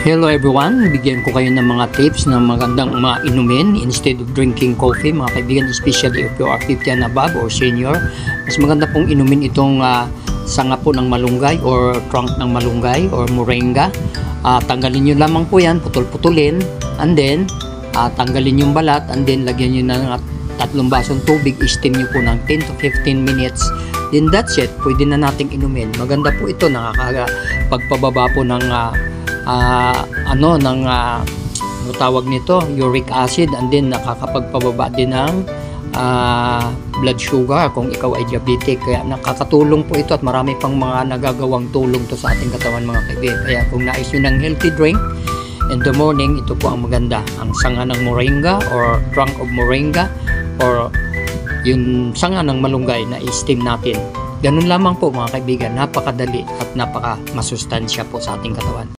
Hello everyone, bigyan ko kayo ng mga tips na magandang mga inumin instead of drinking coffee mga kaibigan, especially if you are 50 and above or senior. Mas maganda pong inumin itong sanga po ng malunggay or trunk ng malunggay or moringa. Tanggalin nyo lamang po yan, putol-putulin, and then tanggalin yung balat, and then lagyan nyo ng 3 basong tubig, steam nyo po ng 10 to 15 minutes. Then that's it, pwede na nating inumin. Maganda po ito, nakakapagpababa po ng tawag nito, uric acid, and then nakakapagpababa din ng blood sugar kung ikaw ay diabetic. Kaya nakakatulong po ito at marami pang mga nagagawang tulong to sa ating katawan mga kaibigan. Kaya kung nais nyo ng healthy drink in the morning, ito po ang maganda, ang sanga ng moringa or trunk of moringa or yung sanga ng malunggay na i-steam natin. Ganun lamang po mga kaibigan, napakadali at napaka masustansya po sa ating katawan.